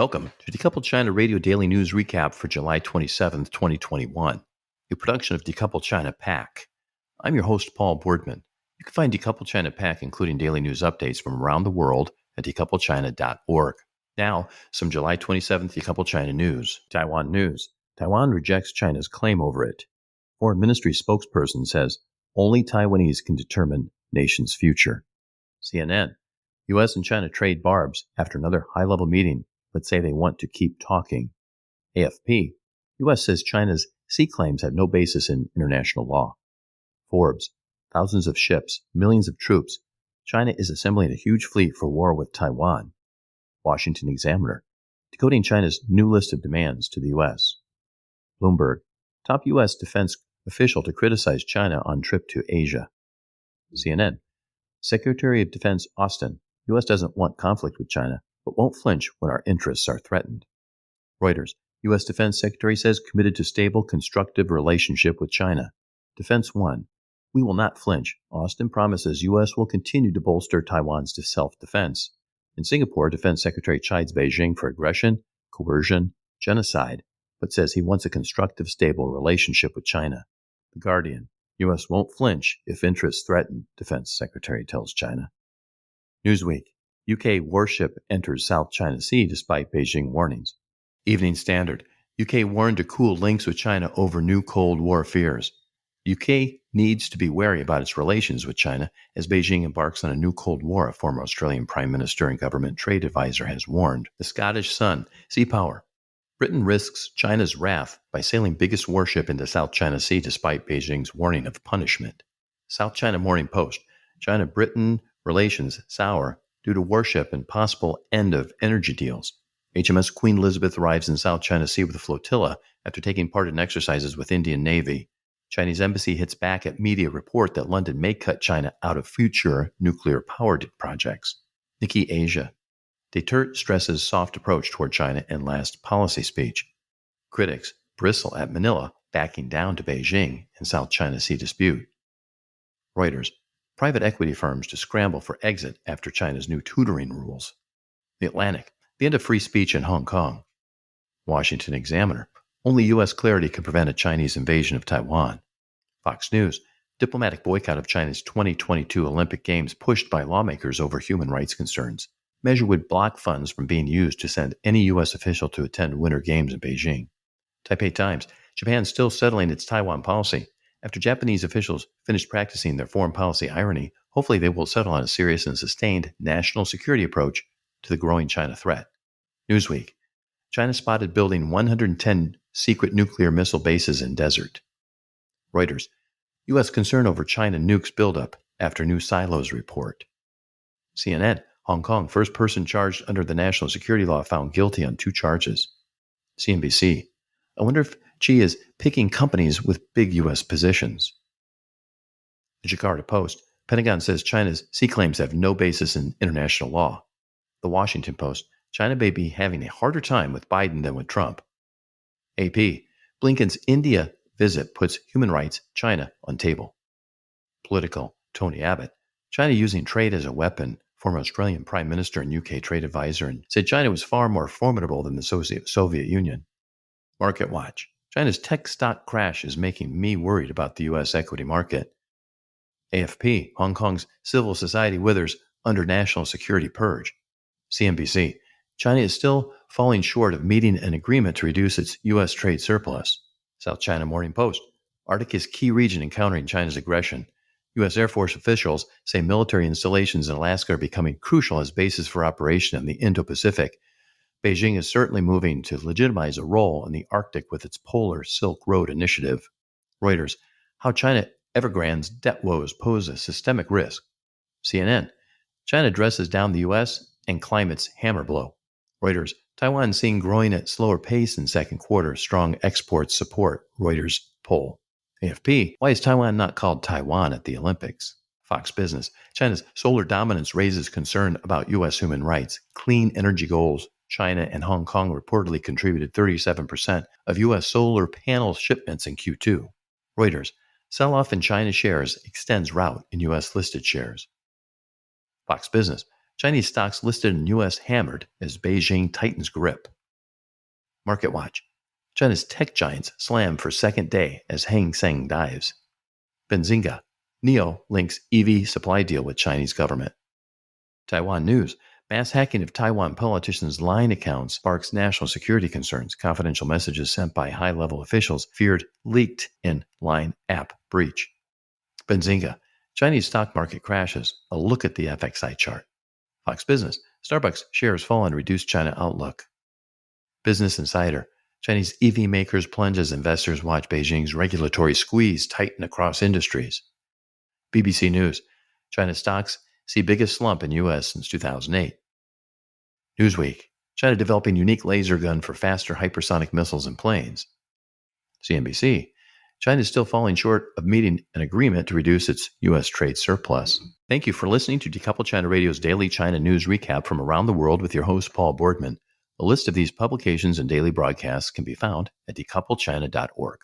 Welcome to Decouple China Radio Daily News Recap for July 27th, 2021, a production of Decouple China PAC. I'm your host, Paul Boardman. You can find Decouple China PAC, including daily news updates from around the world, at decoupletchina.org. Now, some July 27th Decouple China news. Taiwan news. Taiwan rejects China's claim over it. Foreign Ministry spokesperson says only Taiwanese can determine nation's future. CNN. U.S. and China trade barbs after another high-level meeting, but say they want to keep talking. AFP. U.S. says China's sea claims have no basis in international law. Forbes. Thousands of ships, millions of troops. China is assembling a huge fleet for war with Taiwan. Washington Examiner. Decoding China's new list of demands to the U.S. Bloomberg. Top U.S. defense official to criticize China on trip to Asia. CNN. Secretary of Defense Austin. U.S. doesn't want conflict with China, but won't flinch when our interests are threatened. Reuters. U.S. Defense Secretary says committed to stable, constructive relationship with China. Defense One. We will not flinch. Austin promises U.S. will continue to bolster Taiwan's self-defense. In Singapore, Defense Secretary chides Beijing for aggression, coercion, genocide, but says he wants a constructive, stable relationship with China. The Guardian. U.S. won't flinch if interests threaten, Defense Secretary tells China. Newsweek. UK warship enters South China Sea despite Beijing warnings. Evening Standard. UK warned to cool links with China over new Cold War fears. UK needs to be wary about its relations with China as Beijing embarks on a new Cold War, a former Australian Prime Minister and government trade advisor has warned. The Scottish Sun. Sea power. Britain risks China's wrath by sailing biggest warship into South China Sea despite Beijing's warning of punishment. South China Morning Post. China-Britain relations sour due to warship and possible end of energy deals. HMS Queen Elizabeth arrives in South China Sea with a flotilla after taking part in exercises with Indian Navy. Chinese embassy hits back at media report that London may cut China out of future nuclear power projects. Nikkei Asia. Duterte stresses soft approach toward China in last policy speech. Critics bristle at Manila backing down to Beijing in South China Sea dispute. Reuters. Private equity firms to scramble for exit after China's new tutoring rules. The Atlantic. The end of free speech in Hong Kong. Washington Examiner. Only U.S. clarity can prevent a Chinese invasion of Taiwan. Fox News. Diplomatic boycott of China's 2022 Olympic Games pushed by lawmakers over human rights concerns. Measure would block funds from being used to send any U.S. official to attend Winter Games in Beijing. Taipei Times. Japan still settling its Taiwan policy. After Japanese officials finished practicing their foreign policy irony, hopefully they will settle on a serious and sustained national security approach to the growing China threat. Newsweek. China spotted building 110 secret nuclear missile bases in desert. Reuters. U.S. concern over China nukes buildup after new silos report. CNN. Hong Kong, first person charged under the national security law found guilty on 2 charges. CNBC. I wonder if Xi is picking companies with big U.S. positions. The Jakarta Post. Pentagon says China's sea claims have no basis in international law. The Washington Post. China may be having a harder time with Biden than with Trump. AP. Blinken's India visit puts human rights, China, on table. Political. Tony Abbott. China using trade as a weapon. Former Australian Prime Minister and UK trade advisor, and said China was far more formidable than the Soviet Union. Market Watch. China's tech stock crash is making me worried about the U.S. equity market. AFP. Hong Kong's civil society withers under national security purge. CNBC. China is still falling short of meeting an agreement to reduce its U.S. trade surplus. South China Morning Post. Arctic is key region in countering China's aggression. U.S. Air Force officials say military installations in Alaska are becoming crucial as bases for operation in the Indo-Pacific. Beijing is certainly moving to legitimize a role in the Arctic with its Polar Silk Road initiative. Reuters. How China Evergrande's debt woes pose a systemic risk. CNN. China dresses down the U.S. and climate's hammer blow. Reuters. Taiwan seeing growing at slower pace in second quarter. Strong exports support. Reuters poll. AFP. Why is Taiwan not called Taiwan at the Olympics? Fox Business. China's solar dominance raises concern about U.S. human rights. Clean energy goals. China and Hong Kong reportedly contributed 37% of U.S. solar panel shipments in Q2. Reuters. Sell-off in China shares extends rout in U.S. listed shares. Fox Business. Chinese stocks listed in U.S. hammered as Beijing tightens grip. Market Watch. China's tech giants slam for second day as Hang Seng dives. Benzinga. NIO links EV supply deal with Chinese government. Taiwan News. Mass hacking of Taiwan politicians' Line accounts sparks national security concerns. Confidential messages sent by high-level officials feared leaked in Line app breach. Benzinga. Chinese stock market crashes. A look at the FXI chart. Fox Business. Starbucks shares fall on reduced China outlook. Business Insider. Chinese EV makers plunge as investors watch Beijing's regulatory squeeze tighten across industries. BBC News. China stocks see biggest slump in U.S. since 2008. Newsweek. China developing unique laser gun for faster hypersonic missiles and planes. CNBC. China is still falling short of meeting an agreement to reduce its U.S. trade surplus. Thank you for listening to Decouple China Radio's daily China news recap from around the world with your host, Paul Boardman. A list of these publications and daily broadcasts can be found at decoupledchina.org.